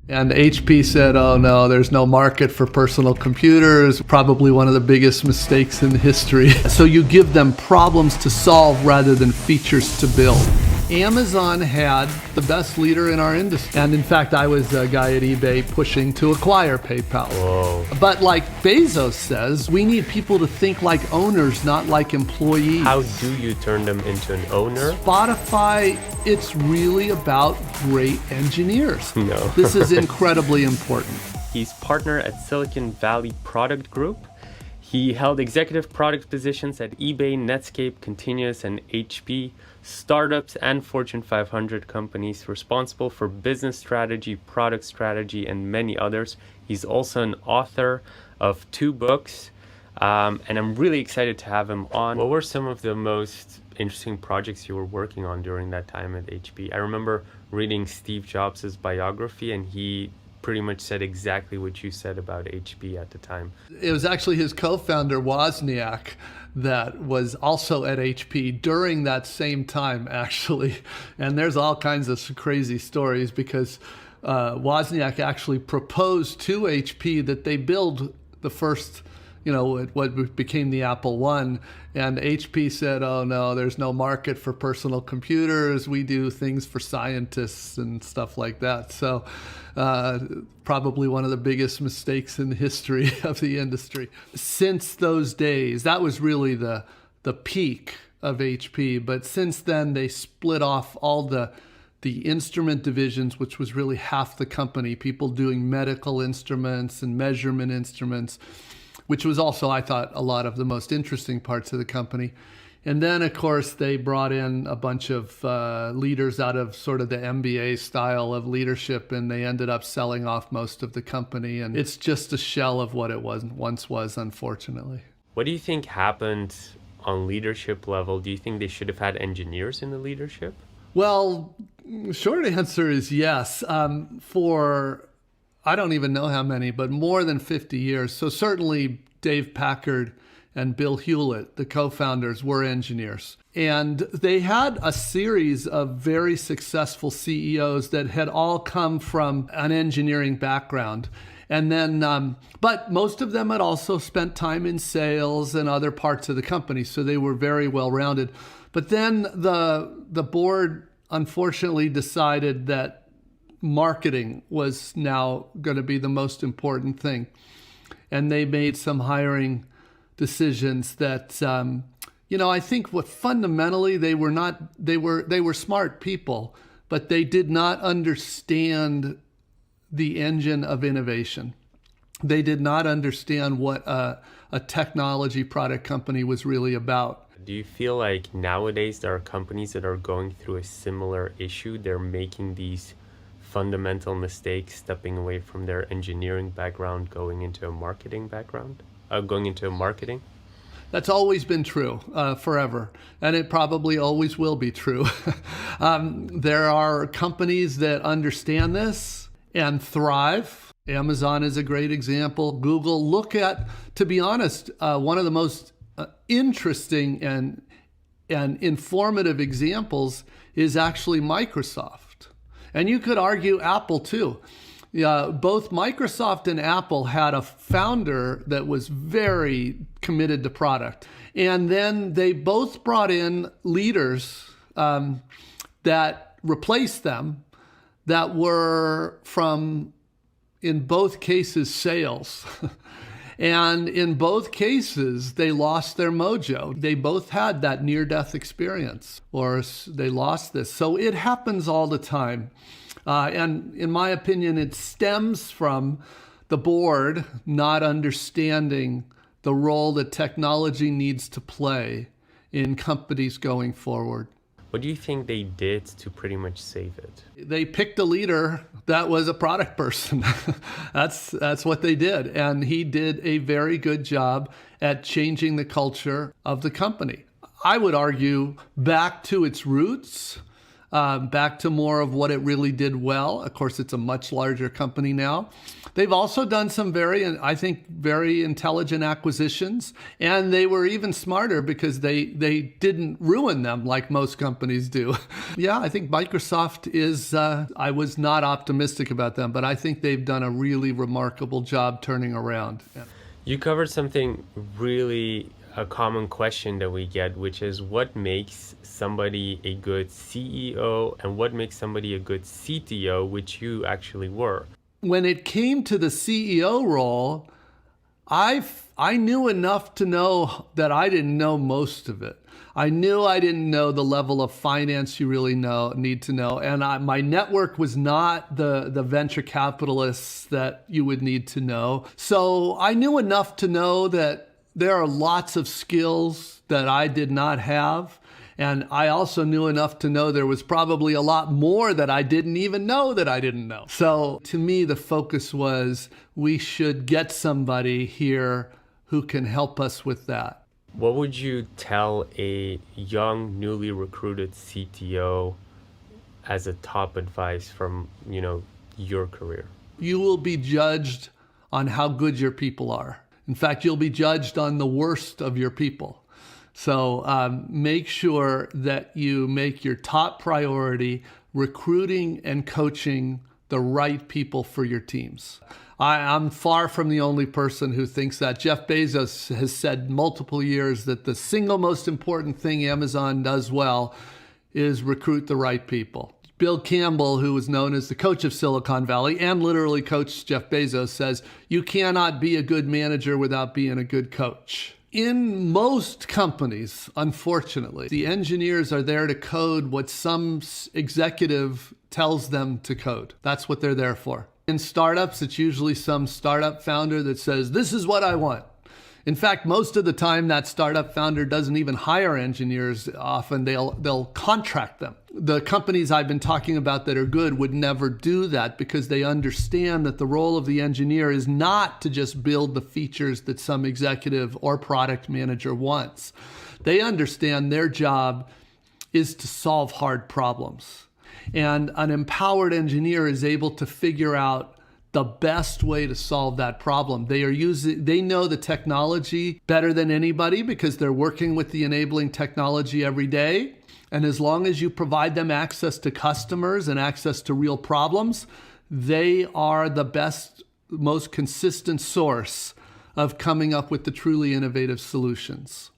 And HP said, oh no, there's no market for personal computers, probably one of the biggest mistakes in history. So you give them problems to solve rather than features to build. Amazon had the best leader in our industry. And in fact, I was a guy at eBay pushing to acquire PayPal. Whoa. But like Bezos says, we need people to think like owners, not like employees. How do you turn them into an owner? Spotify, it's really about great engineers. No. This is incredibly important. He's partner at Silicon Valley Product Group. He held executive product positions at eBay, Netscape, Continuous, and HP, startups and Fortune 500 companies, responsible for business strategy, product strategy, and many others. He's also an author of 2 books, and I'm really excited to have him on. What were some of the most interesting projects you were working on during that time at HP? I remember reading Steve Jobs' biography, and he pretty much said exactly what you said about HP at the time. It was actually his co-founder, Wozniak, that was also at HP during that same time, actually. And there's all kinds of crazy stories because Wozniak actually proposed to HP that they build the first, what became the Apple I. And HP said, oh no, there's no market for personal computers. We do things for scientists and stuff like that. So probably one of the biggest mistakes in the history of the industry. Since those days, that was really the peak of HP. But since then, they split off all the instrument divisions, which was really half the company, people doing medical instruments and measurement instruments, which was also, I thought, a lot of the most interesting parts of the company. And then, of course, they brought in a bunch of leaders out of sort of the MBA style of leadership, and they ended up selling off most of the company. And it's just a shell of what it once was, unfortunately. What do you think happened on leadership level? Do you think they should have had engineers in the leadership? Well, short answer is yes. For I don't even know how many, but more than 50 years. So certainly Dave Packard and Bill Hewlett, the co-founders, were engineers. And they had a series of very successful CEOs that had all come from an engineering background. And then, but most of them had also spent time in sales and other parts of the company. So they were very well-rounded. But then the board unfortunately decided that marketing was now going to be the most important thing. And they made some hiring decisions that, I think what fundamentally they were smart people, but they did not understand the engine of innovation. They did not understand what a technology product company was really about. Do you feel like nowadays there are companies that are going through a similar issue? They're making these fundamental mistakes, stepping away from their engineering background, going into a marketing background, That's always been true forever, and it probably always will be true. There are companies that understand this and thrive. Amazon is a great example. Google, to be honest, one of the most interesting and informative examples is actually Microsoft. And you could argue Apple too. Both Microsoft and Apple had a founder that was very committed to product. And then they both brought in leaders that replaced them that were from, in both cases, sales. And in both cases, they lost their mojo. They both had that near-death experience, or they lost this. So it happens all the time. And in my opinion, it stems from the board not understanding the role that technology needs to play in companies going forward. What do you think they did to pretty much save it? They picked a leader that was a product person. That's what they did. And he did a very good job at changing the culture of the company. I would argue back to its roots. back to more of what it really did well. Of course, it's a much larger company now. They've also done some I think, very intelligent acquisitions, and they were even smarter because they didn't ruin them like most companies do. Yeah, I think Microsoft is, I was not optimistic about them, but I think they've done a really remarkable job turning around. Yeah. You covered something really a common question that we get, which is what makes somebody a good CEO and what makes somebody a good CTO, which you actually were. When it came to the CEO role, I knew enough to know that I didn't know most of it. I knew I didn't know the level of finance you really need to know. And my network was not the venture capitalists that you would need to know. So I knew enough to know that there are lots of skills that I did not have. And I also knew enough to know there was probably a lot more that I didn't even know that I didn't know. So to me, the focus was we should get somebody here who can help us with that. What would you tell a young, newly recruited CTO as a top advice from, your career? You will be judged on how good your people are. In fact, you'll be judged on the worst of your people. So make sure that you make your top priority recruiting and coaching the right people for your teams. I'm far from the only person who thinks that. Jeff Bezos has said multiple years that the single most important thing Amazon does well is recruit the right people. Bill Campbell, who was known as the coach of Silicon Valley and literally coached Jeff Bezos, says, you cannot be a good manager without being a good coach. In most companies, unfortunately, the engineers are there to code what some executive tells them to code. That's what they're there for. In startups, it's usually some startup founder that says, this is what I want. In fact, most of the time, that startup founder doesn't even hire engineers. Often they'll contract them. The companies I've been talking about that are good would never do that because they understand that the role of the engineer is not to just build the features that some executive or product manager wants. They understand their job is to solve hard problems. And an empowered engineer is able to figure out the best way to solve that problem. They know the technology better than anybody because they're working with the enabling technology every day. And as long as you provide them access to customers and access to real problems, they are the best, most consistent source of coming up with the truly innovative solutions.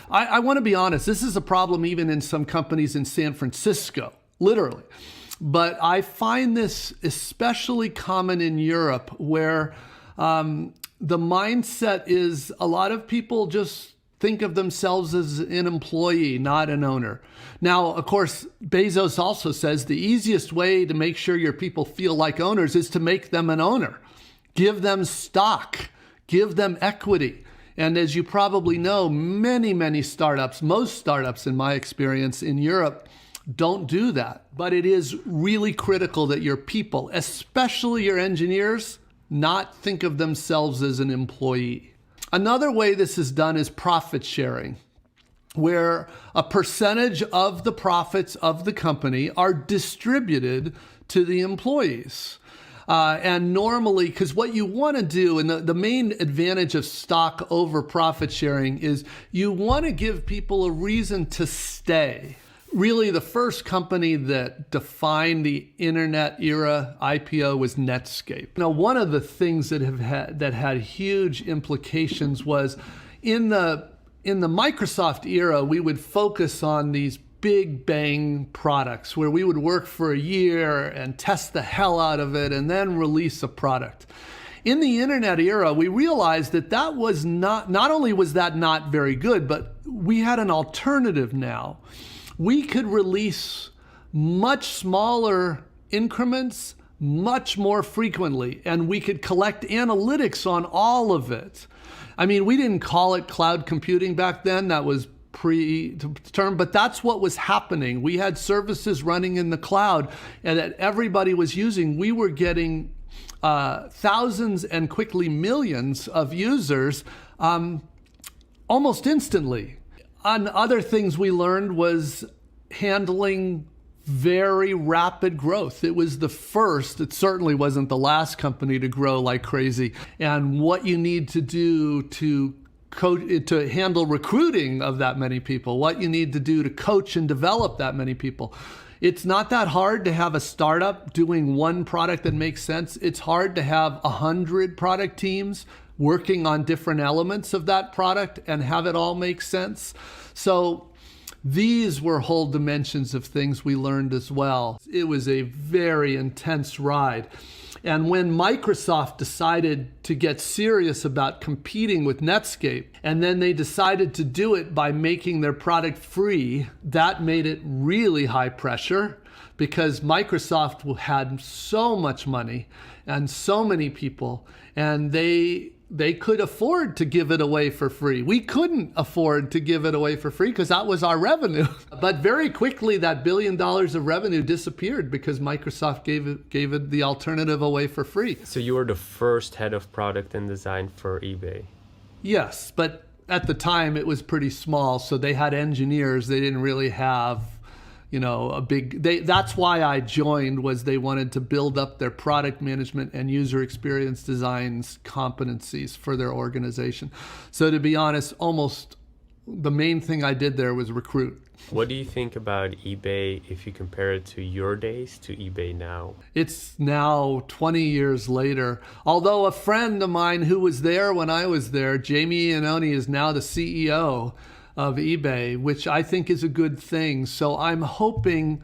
I want to be honest, this is a problem even in some companies in San Francisco, literally. But I find this especially common in Europe where the mindset is a lot of people just think of themselves as an employee, not an owner. Now, of course, Bezos also says the easiest way to make sure your people feel like owners is to make them an owner. Give them stock, give them equity. And as you probably know, many startups, most startups in my experience in Europe, don't do that. But it is really critical that your people, especially your engineers, not think of themselves as an employee. Another way this is done is profit sharing, where a percentage of the profits of the company are distributed to the employees. And normally, because what you want to do, and the main advantage of stock over profit sharing is you want to give people a reason to stay. Really, the first company that defined the internet era IPO was Netscape. Now, one of the things that had huge implications was in the Microsoft era, we would focus on these big bang products where we would work for a year and test the hell out of it and then release a product. In the internet era, we realized that was not only was that not very good, but we had an alternative now. We could release much smaller increments much more frequently, and we could collect analytics on all of it. I mean, we didn't call it cloud computing back then. That was pre-term, but that's what was happening. We had services running in the cloud and that everybody was using. We were getting thousands and quickly millions of users almost instantly. And other things we learned was handling very rapid growth. It was the first, it certainly wasn't the last company to grow like crazy. And what you need to do to handle recruiting of that many people, what you need to do to coach and develop that many people. It's not that hard to have a startup doing one product that makes sense. It's hard to have 100 product teams working on different elements of that product and have it all make sense. So these were whole dimensions of things we learned as well. It was a very intense ride. And when Microsoft decided to get serious about competing with Netscape, and then they decided to do it by making their product free, that made it really high pressure because Microsoft had so much money and so many people, and they could afford to give it away for free. We couldn't afford to give it away for free because that was our revenue. But very quickly, that $1 billion of revenue disappeared because Microsoft gave it the alternative away for free. So you were the first head of product and design for eBay. Yes, but at the time it was pretty small, so they had engineers. They didn't really have that's why I joined, was they wanted to build up their product management and user experience designs competencies for their organization. So to be honest, almost the main thing I did there was recruit. What do you think about eBay if you compare it to your days to eBay now? It's now 20 years later. Although a friend of mine who was there when I was there, Jamie Iannone, is now the CEO of eBay, which I think is a good thing. So I'm hoping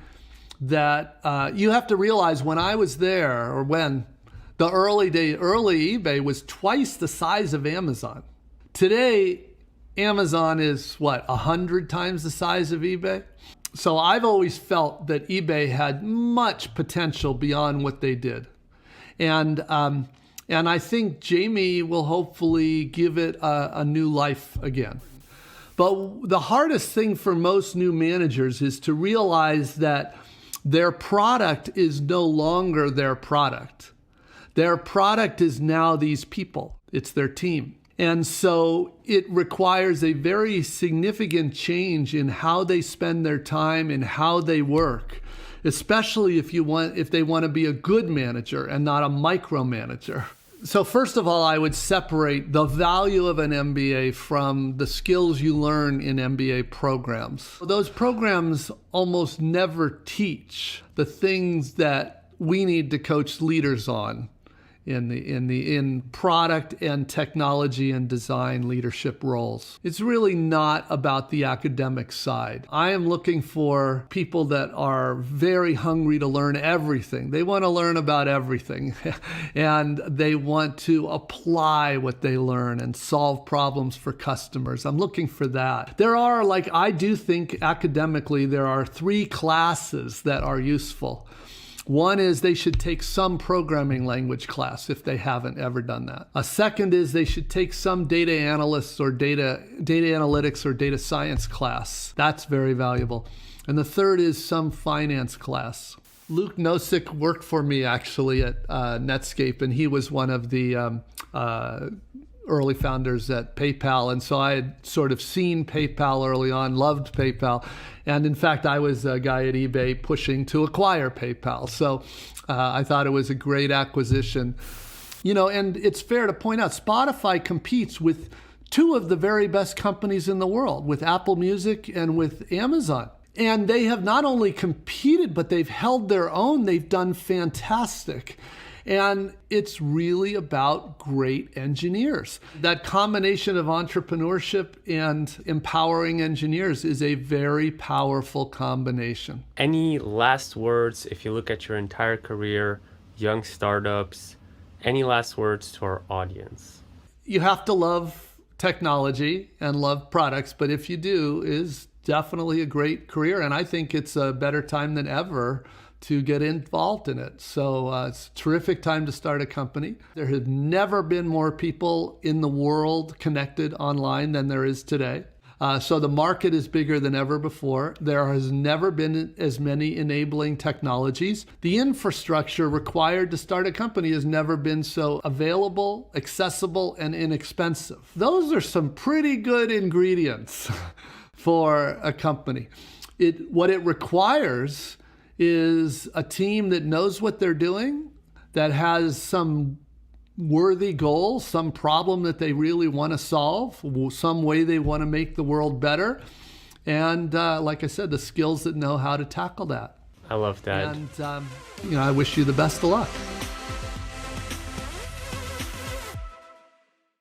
that you have to realize when I was there, or when the early eBay was twice the size of Amazon. Today, Amazon is 100 times the size of eBay? So I've always felt that eBay had much potential beyond what they did. And I think Jamie will hopefully give it a new life again. But the hardest thing for most new managers is to realize that their product is no longer their product. Their product is now these people. It's their team. And so it requires a very significant change in how they spend their time and how they work, especially if they want to be a good manager and not a micromanager. So first of all, I would separate the value of an MBA from the skills you learn in MBA programs. Those programs almost never teach the things that we need to coach leaders on in product and technology and design leadership roles. It's really not about the academic side. I am looking for people that are very hungry to learn everything. They want to learn about everything and they want to apply what they learn and solve problems for customers. I'm looking for that. I do think academically there are 3 classes that are useful. One is they should take some programming language class if they haven't ever done that. A second is they should take some data analysts or data analytics or data science class. That's very valuable. And the third is some finance class. Luke Nosek worked for me actually at Netscape, and he was one of the early founders at PayPal. And so I had sort of seen PayPal early on, loved PayPal. And in fact, I was a guy at eBay pushing to acquire PayPal. So I thought it was a great acquisition. And it's fair to point out, Spotify competes with 2 of the very best companies in the world, with Apple Music and with Amazon. And they have not only competed, but they've held their own. They've done fantastic. And it's really about great engineers. That combination of entrepreneurship and empowering engineers is a very powerful combination. Any last words, if you look at your entire career, young startups, any last words to our audience? You have to love technology and love products, but if you do, is definitely a great career. And I think it's a better time than ever to get involved in it. So it's a terrific time to start a company. There have never been more people in the world connected online than there is today. So the market is bigger than ever before. There has never been as many enabling technologies. The infrastructure required to start a company has never been so available, accessible, and inexpensive. Those are some pretty good ingredients for a company. What it requires is a team that knows what they're doing, that has some worthy goal, some problem that they really want to solve, some way they want to make the world better. And like I said, the skills that know how to tackle that. I love that. And I wish you the best of luck.